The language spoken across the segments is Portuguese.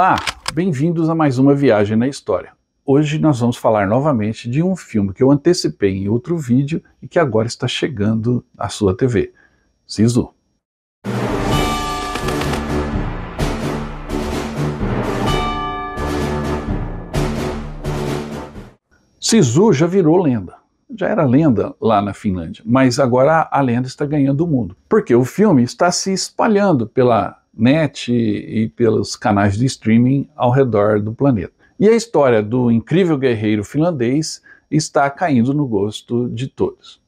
Olá, bem-vindos a mais uma viagem na história. Hoje nós vamos falar novamente de um filme que eu antecipei em outro vídeo e que agora está chegando à sua TV, Sisu. Sisu já virou lenda. Já era lenda lá na Finlândia, mas agora a lenda está ganhando o mundo. Porque o filme está se espalhando pela net e pelos canais de streaming ao redor do planeta. E a história do incrível guerreiro finlandês está caindo no gosto de todos.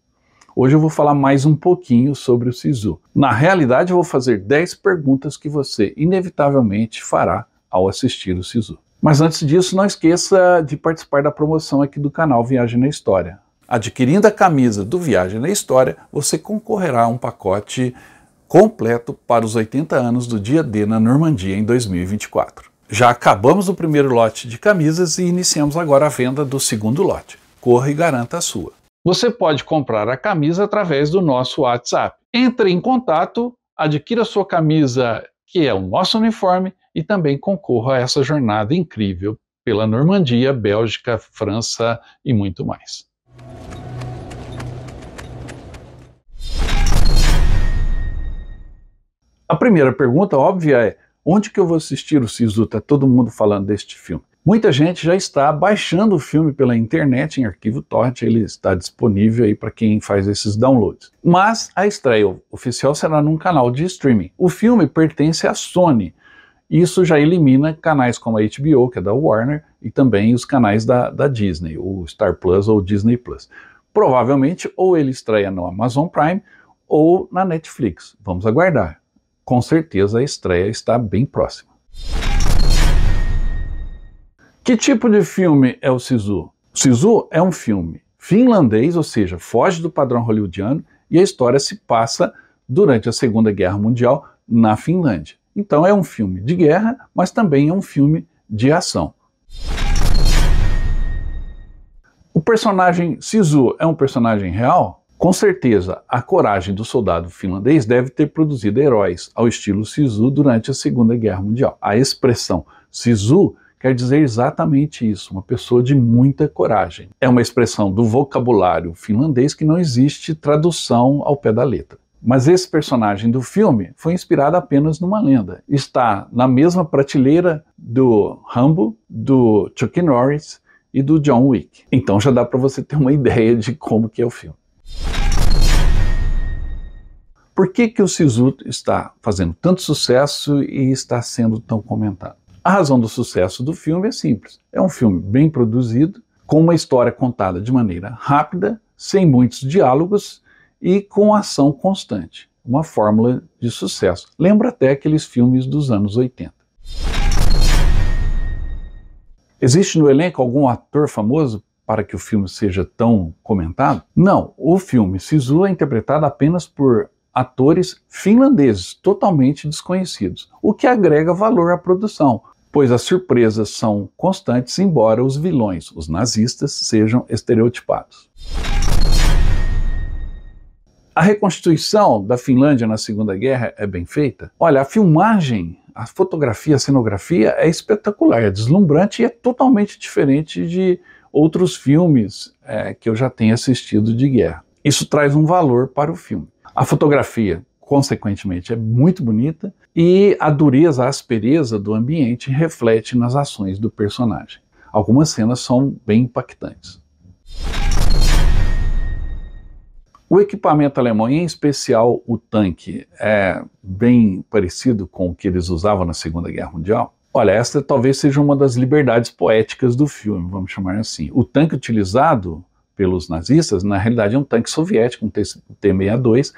Hoje eu vou falar mais um pouquinho sobre o Sisu. Na realidade eu vou fazer 10 perguntas que você inevitavelmente fará ao assistir o Sisu. Mas antes disso, não esqueça de participar da promoção aqui do canal Viagem na História. Adquirindo a camisa do Viagem na História, você concorrerá a um pacote completo para os 80 anos do Dia D na Normandia em 2024. Já acabamos o primeiro lote de camisas e iniciamos agora a venda do segundo lote. Corra e garanta a sua. Você pode comprar a camisa através do nosso WhatsApp. Entre em contato, adquira a sua camisa, que é o nosso uniforme, e também concorra a essa jornada incrível pela Normandia, Bélgica, França e muito mais. A primeira pergunta óbvia é: onde que eu vou assistir o Sisu? Está todo mundo falando deste filme. Muita gente já está baixando o filme pela internet em arquivo torrent, ele está disponível aí para quem faz esses downloads. Mas a estreia oficial será num canal de streaming. O filme pertence à Sony. Isso já elimina canais como a HBO, que é da Warner, e também os canais da Disney, o Star Plus ou o Disney Plus. Provavelmente ou ele estreia no Amazon Prime ou na Netflix. Vamos aguardar. Com certeza a estreia está bem próxima. Que tipo de filme é o Sisu? O Sisu é um filme finlandês, ou seja, foge do padrão hollywoodiano, e a história se passa durante a Segunda Guerra Mundial na Finlândia. Então é um filme de guerra, mas também é um filme de ação. O personagem Sisu é um personagem real? Com certeza, a coragem do soldado finlandês deve ter produzido heróis ao estilo Sisu durante a Segunda Guerra Mundial. A expressão Sisu quer dizer exatamente isso, uma pessoa de muita coragem. É uma expressão do vocabulário finlandês que não existe tradução ao pé da letra. Mas esse personagem do filme foi inspirado apenas numa lenda. Está na mesma prateleira do Rambo, do Chuck Norris e do John Wick. Então já dá para você ter uma ideia de como que é o filme. Por que o Sisu está fazendo tanto sucesso e está sendo tão comentado? A razão do sucesso do filme é simples. É um filme bem produzido, com uma história contada de maneira rápida, sem muitos diálogos e com ação constante. Uma fórmula de sucesso. Lembra até aqueles filmes dos anos 80. Existe no elenco algum ator famoso para que o filme seja tão comentado? Não, o filme Sisu é interpretado apenas por atores finlandeses, totalmente desconhecidos, o que agrega valor à produção, pois as surpresas são constantes, embora os vilões, os nazistas, sejam estereotipados. A reconstituição da Finlândia na Segunda Guerra é bem feita? Olha, a filmagem, a fotografia, a cenografia é espetacular, é deslumbrante e é totalmente diferente de outros filmes que eu já tenho assistido de guerra. Isso traz um valor para o filme. A fotografia, consequentemente, é muito bonita e a dureza, a aspereza do ambiente reflete nas ações do personagem. Algumas cenas são bem impactantes. O equipamento alemão, em especial o tanque, é bem parecido com o que eles usavam na Segunda Guerra Mundial? Olha, esta talvez seja uma das liberdades poéticas do filme, vamos chamar assim. O tanque utilizado pelos nazistas, na realidade, é um tanque soviético, um T-62,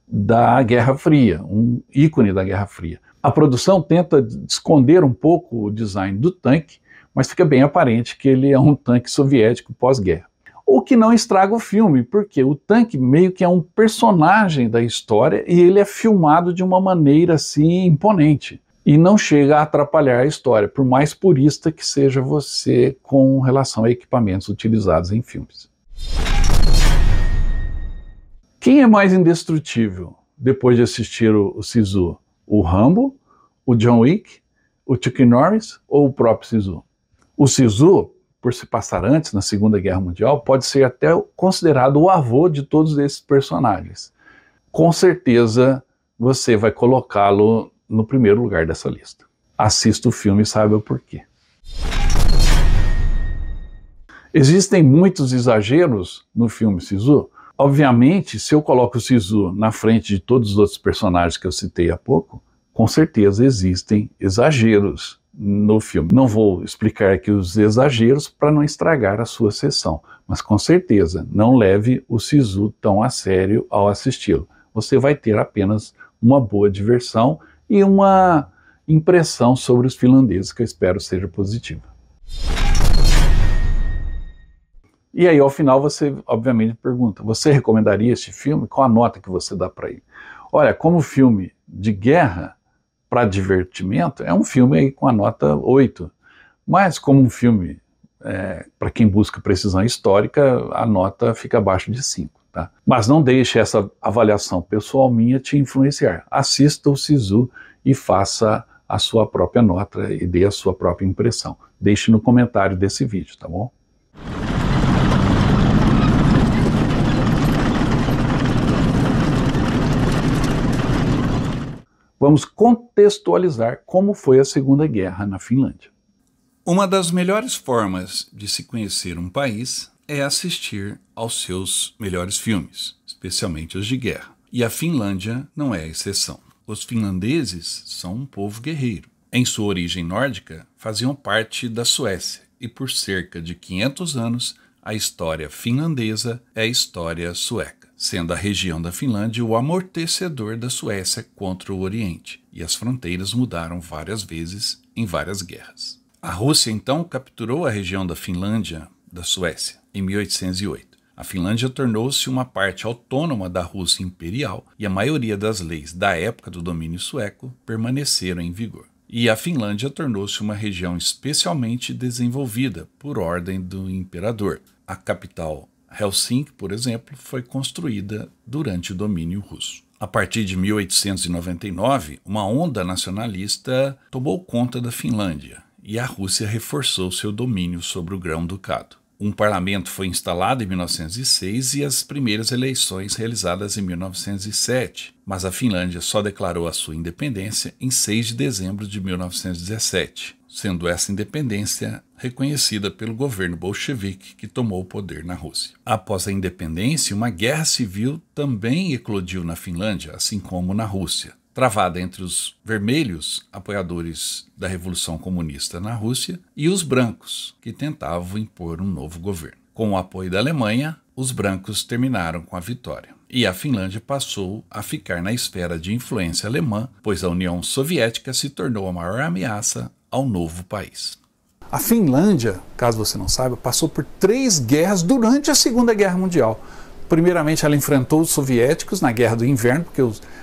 da Guerra Fria, um ícone da Guerra Fria. A produção tenta esconder um pouco o design do tanque, mas fica bem aparente que ele é um tanque soviético pós-guerra. O que não estraga o filme, porque o tanque meio que é um personagem da história e ele é filmado de uma maneira assim imponente. E não chega a atrapalhar a história, por mais purista que seja você com relação a equipamentos utilizados em filmes. Quem é mais indestrutível depois de assistir o Sisu? O Rambo, o John Wick O Chuck Norris ou o próprio Sisu? O Sisu, por se passar antes, na Segunda Guerra Mundial, pode ser até considerado o avô de todos esses personagens. Com certeza você vai colocá-lo no primeiro lugar dessa lista. Assista o filme e saiba o porquê. Existem muitos exageros no filme Sisu. Obviamente, se eu coloco o Sisu na frente de todos os outros personagens que eu citei há pouco, com certeza existem exageros no filme. Não vou explicar aqui os exageros para não estragar a sua sessão, mas com certeza não leve o Sisu tão a sério ao assisti-lo. Você vai ter apenas uma boa diversão e uma impressão sobre os finlandeses que eu espero seja positiva. E aí, ao final, você obviamente pergunta, você recomendaria este filme? Qual a nota que você dá para ele? Olha, como filme de guerra, para divertimento, é um filme aí com a nota 8. Mas como um filme para quem busca precisão histórica, a nota fica abaixo de 5. Tá? Mas não deixe essa avaliação pessoal minha te influenciar. Assista o Sisu e faça a sua própria nota e dê a sua própria impressão. Deixe no comentário desse vídeo, tá bom? Vamos contextualizar como foi a Segunda Guerra na Finlândia. Uma das melhores formas de se conhecer um país é assistir aos seus melhores filmes, especialmente os de guerra. E a Finlândia não é a exceção. Os finlandeses são um povo guerreiro. Em sua origem nórdica, faziam parte da Suécia e por cerca de 500 anos a história finlandesa é a história sueca, sendo a região da Finlândia o amortecedor da Suécia contra o Oriente, e as fronteiras mudaram várias vezes em várias guerras. A Rússia, então, capturou a região da Finlândia da Suécia em 1808. A Finlândia tornou-se uma parte autônoma da Rússia imperial e a maioria das leis da época do domínio sueco permaneceram em vigor. E a Finlândia tornou-se uma região especialmente desenvolvida por ordem do imperador. A capital Helsinki, por exemplo, foi construída durante o domínio russo. A partir de 1899, uma onda nacionalista tomou conta da Finlândia e a Rússia reforçou seu domínio sobre o grão-ducado. Um parlamento foi instalado em 1906 e as primeiras eleições realizadas em 1907, mas a Finlândia só declarou a sua independência em 6 de dezembro de 1917, sendo essa independência reconhecida pelo governo bolchevique que tomou o poder na Rússia. Após a independência, uma guerra civil também eclodiu na Finlândia, assim como na Rússia, travada entre os vermelhos, apoiadores da Revolução Comunista na Rússia, e os brancos, que tentavam impor um novo governo. Com o apoio da Alemanha, os brancos terminaram com a vitória. E a Finlândia passou a ficar na esfera de influência alemã, pois a União Soviética se tornou a maior ameaça ao novo país. A Finlândia, caso você não saiba, passou por 3 guerras durante a Segunda Guerra Mundial. Primeiramente, ela enfrentou os soviéticos na Guerra do Inverno, porque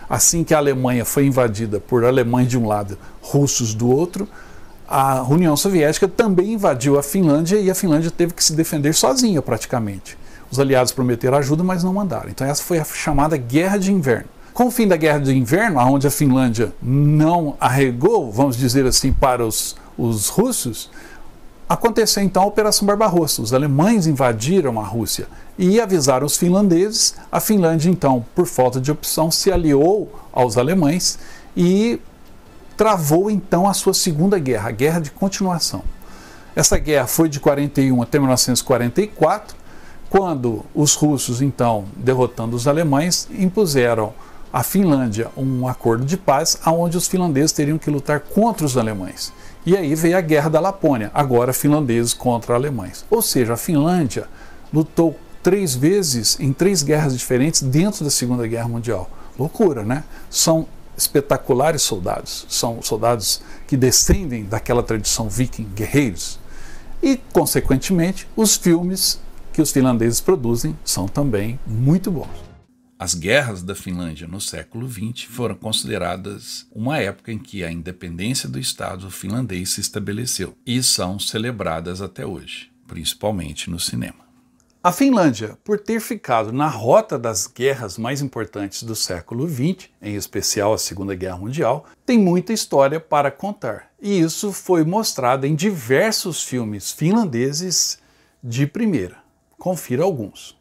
assim que a Alemanha foi invadida por alemães de um lado, russos do outro, a União Soviética também invadiu a Finlândia e a Finlândia teve que se defender sozinha praticamente. Os aliados prometeram ajuda, mas não mandaram. Então essa foi a chamada Guerra de Inverno. Com o fim da Guerra de Inverno, onde a Finlândia não arregou, vamos dizer assim, para os russos, aconteceu então a Operação Barbarossa. Os alemães invadiram a Rússia e avisaram os finlandeses. A Finlândia, então, por falta de opção, se aliou aos alemães e travou então a sua Segunda Guerra, a Guerra de Continuação. Essa guerra foi de 41 até 1944, quando os russos, então, derrotando os alemães, impuseram à Finlândia um acordo de paz, onde os finlandeses teriam que lutar contra os alemães. E aí veio a Guerra da Lapônia, agora finlandeses contra alemães. Ou seja, a Finlândia lutou 3 vezes em 3 guerras diferentes dentro da Segunda Guerra Mundial. Loucura, né? São espetaculares soldados, são soldados que descendem daquela tradição viking, guerreiros. E, consequentemente, os filmes que os finlandeses produzem são também muito bons. As guerras da Finlândia no século XX foram consideradas uma época em que a independência do Estado finlandês se estabeleceu e são celebradas até hoje, principalmente no cinema. A Finlândia, por ter ficado na rota das guerras mais importantes do século XX, em especial a Segunda Guerra Mundial, tem muita história para contar. E isso foi mostrado em diversos filmes finlandeses de primeira. Confira alguns.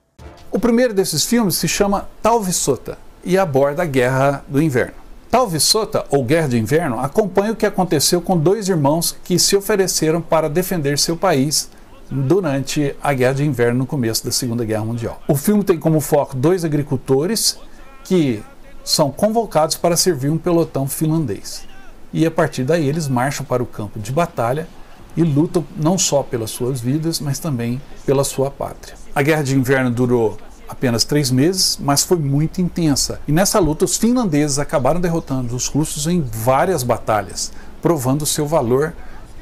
O primeiro desses filmes se chama Talvisoda e aborda a Guerra do Inverno. Talvisoda, ou Guerra de Inverno, acompanha o que aconteceu com dois irmãos que se ofereceram para defender seu país durante a Guerra de Inverno no começo da Segunda Guerra Mundial. O filme tem como foco dois agricultores que são convocados para servir um pelotão finlandês. E a partir daí eles marcham para o campo de batalha e lutam não só pelas suas vidas, mas também pela sua pátria. A Guerra de Inverno durou apenas 3 meses, mas foi muito intensa. E nessa luta os finlandeses acabaram derrotando os russos em várias batalhas, provando seu valor,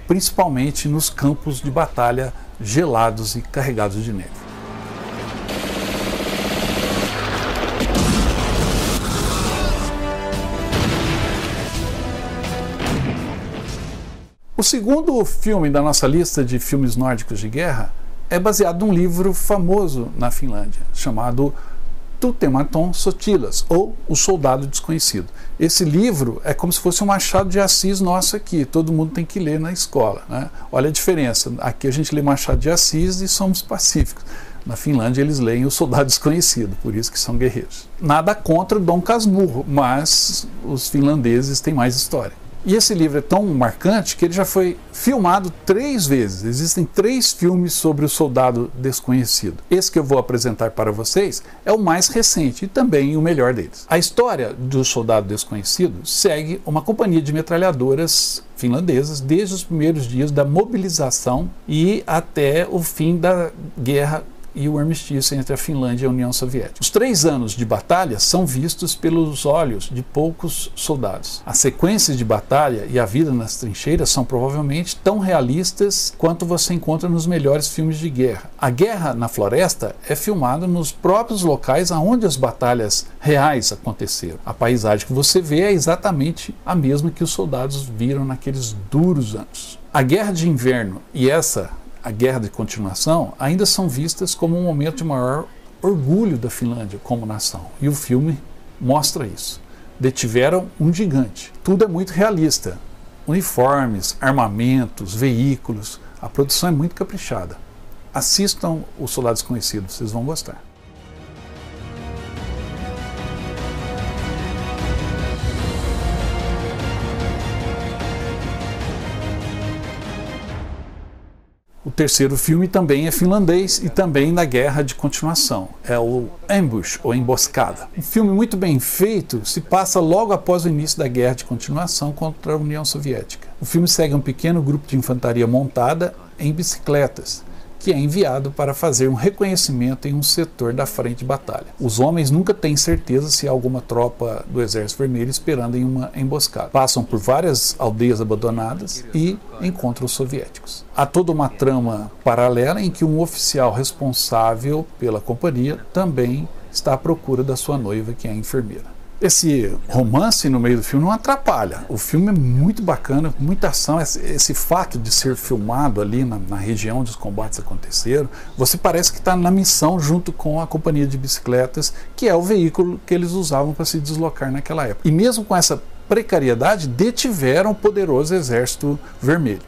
principalmente nos campos de batalha gelados e carregados de neve. O segundo filme da nossa lista de filmes nórdicos de guerra é baseado num livro famoso na Finlândia, chamado Tutematon Sotilas, ou O Soldado Desconhecido. Esse livro é como se fosse um Machado de Assis nosso aqui, todo mundo tem que ler na escola, né? Olha a diferença, aqui a gente lê Machado de Assis e somos pacíficos. Na Finlândia eles leem O Soldado Desconhecido, por isso que são guerreiros. Nada contra Dom Casmurro, mas os finlandeses têm mais história. E esse livro é tão marcante que ele já foi filmado 3 vezes. Existem 3 filmes sobre o Soldado Desconhecido. Esse que eu vou apresentar para vocês é o mais recente e também o melhor deles. A história do Soldado Desconhecido segue uma companhia de metralhadoras finlandesas desde os primeiros dias da mobilização e até o fim da guerra e o armistício entre a Finlândia e a União Soviética. Os 3 anos de batalha são vistos pelos olhos de poucos soldados. As sequências de batalha e a vida nas trincheiras são provavelmente tão realistas quanto você encontra nos melhores filmes de guerra. A guerra na floresta é filmada nos próprios locais onde as batalhas reais aconteceram. A paisagem que você vê é exatamente a mesma que os soldados viram naqueles duros anos. A Guerra de Inverno e a Guerra de Continuação ainda são vistas como um momento de maior orgulho da Finlândia como nação. E o filme mostra isso. Detiveram um gigante. Tudo é muito realista. Uniformes, armamentos, veículos. A produção é muito caprichada. Assistam O Soldado Desconhecido, vocês vão gostar. O terceiro filme também é finlandês e também da Guerra de Continuação. É o Ambush, ou Emboscada. Um filme muito bem feito, se passa logo após o início da Guerra de Continuação contra a União Soviética. O filme segue um pequeno grupo de infantaria montada em bicicletas, que é enviado para fazer um reconhecimento em um setor da frente de batalha. Os homens nunca têm certeza se há alguma tropa do Exército Vermelho esperando em uma emboscada. Passam por várias aldeias abandonadas e encontram os soviéticos. Há toda uma trama paralela em que um oficial responsável pela companhia também está à procura da sua noiva, que é a enfermeira. Esse romance no meio do filme não atrapalha. O filme é muito bacana, muita ação. Esse fato de ser filmado ali na região onde os combates aconteceram, você parece que está na missão junto com a companhia de bicicletas, que é o veículo que eles usavam para se deslocar naquela época. E mesmo com essa precariedade, detiveram o poderoso Exército Vermelho.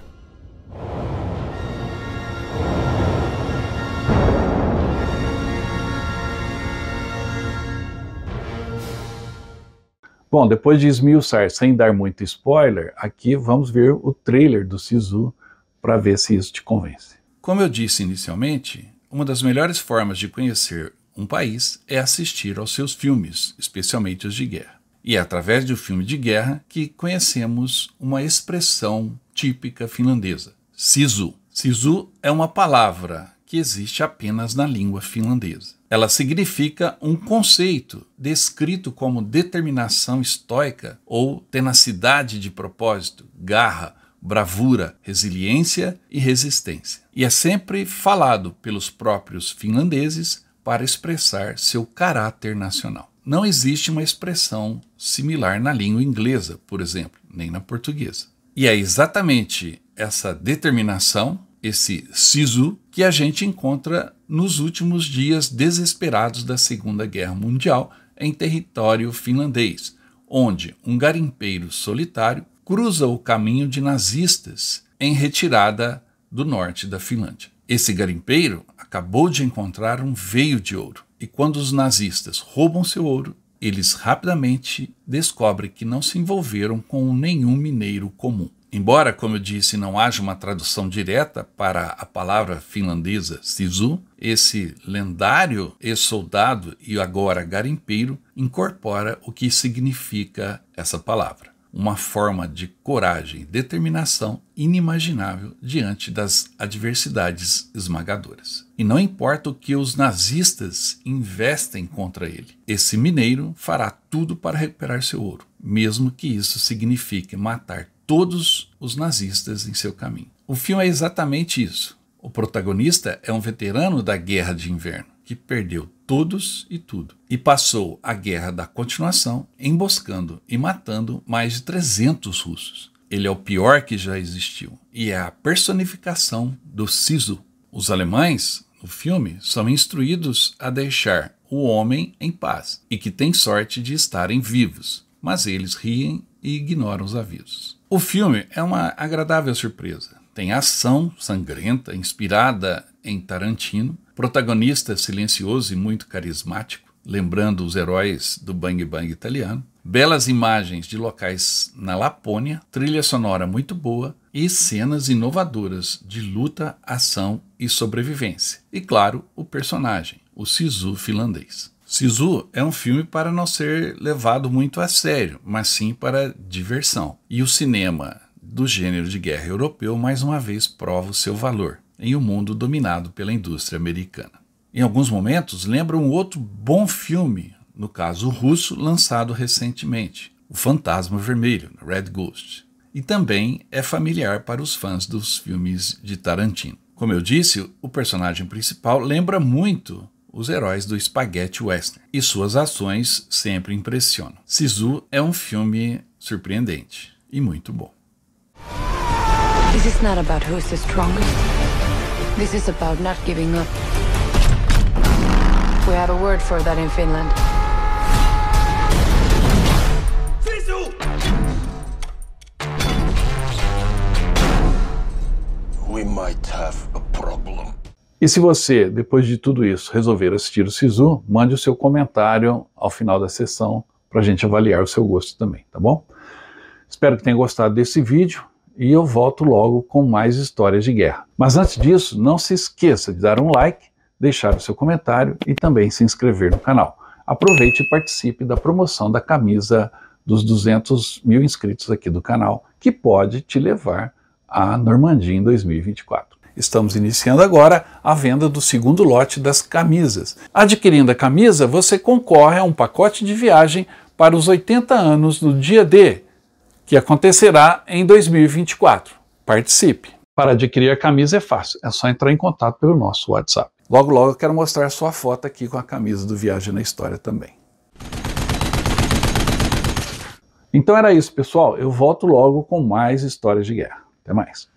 Bom, depois de esmiuçar sem dar muito spoiler, aqui vamos ver o trailer do Sisu para ver se isso te convence. Como eu disse inicialmente, uma das melhores formas de conhecer um país é assistir aos seus filmes, especialmente os de guerra. E é através do filme de guerra que conhecemos uma expressão típica finlandesa, Sisu. Sisu é uma palavra que existe apenas na língua finlandesa. Ela significa um conceito descrito como determinação estoica ou tenacidade de propósito, garra, bravura, resiliência e resistência. E é sempre falado pelos próprios finlandeses para expressar seu caráter nacional. Não existe uma expressão similar na língua inglesa, por exemplo, nem na portuguesa. E é exatamente essa determinação esse sisu que a gente encontra nos últimos dias desesperados da Segunda Guerra Mundial em território finlandês, onde um garimpeiro solitário cruza o caminho de nazistas em retirada do norte da Finlândia. Esse garimpeiro acabou de encontrar um veio de ouro, e quando os nazistas roubam seu ouro, eles rapidamente descobrem que não se envolveram com nenhum mineiro comum. Embora, como eu disse, não haja uma tradução direta para a palavra finlandesa sisu, esse lendário ex-soldado e agora garimpeiro incorpora o que significa essa palavra. Uma forma de coragem e determinação inimaginável diante das adversidades esmagadoras. E não importa o que os nazistas investem contra ele, esse mineiro fará tudo para recuperar seu ouro, mesmo que isso signifique matar todos os nazistas em seu caminho. O filme é exatamente isso. O protagonista é um veterano da Guerra de Inverno, que perdeu todos e tudo, e passou a Guerra da Continuação emboscando e matando mais de 300 russos. Ele é o pior que já existiu, e é a personificação do sisu. Os alemães, no filme, são instruídos a deixar o homem em paz, e que têm sorte de estarem vivos, mas eles riem e ignoram os avisos. O filme é uma agradável surpresa. Tem ação sangrenta, inspirada em Tarantino, protagonista silencioso e muito carismático, lembrando os heróis do Bang Bang italiano, belas imagens de locais na Lapônia, trilha sonora muito boa e cenas inovadoras de luta, ação e sobrevivência. E claro, o personagem, o sisu finlandês. Sisu é um filme para não ser levado muito a sério, mas sim para diversão. E o cinema do gênero de guerra europeu mais uma vez prova o seu valor em um mundo dominado pela indústria americana. Em alguns momentos lembra um outro bom filme, no caso russo, lançado recentemente, O Fantasma Vermelho, Red Ghost. E também é familiar para os fãs dos filmes de Tarantino. Como eu disse, o personagem principal lembra muito os heróis do Spaghetti Western, e suas ações sempre impressionam. Sisu é um filme surpreendente e muito bom. This is not about who's the strongest. This is about not giving up. We have a word for that in Finland. Sisu! We might have a problem. E se você, depois de tudo isso, resolver assistir o sisu, mande o seu comentário ao final da sessão para a gente avaliar o seu gosto também, tá bom? Espero que tenha gostado desse vídeo e eu volto logo com mais histórias de guerra. Mas antes disso, não se esqueça de dar um like, deixar o seu comentário e também se inscrever no canal. Aproveite e participe da promoção da camisa dos 200 mil inscritos aqui do canal, que pode te levar à Normandia em 2024. Estamos iniciando agora a venda do segundo lote das camisas. Adquirindo a camisa, você concorre a um pacote de viagem para os 80 anos do Dia D, que acontecerá em 2024. Participe! Para adquirir a camisa é fácil, é só entrar em contato pelo nosso WhatsApp. Logo, logo eu quero mostrar sua foto aqui com a camisa do Viagem na História também. Então era isso, pessoal. Eu volto logo com mais histórias de guerra. Até mais!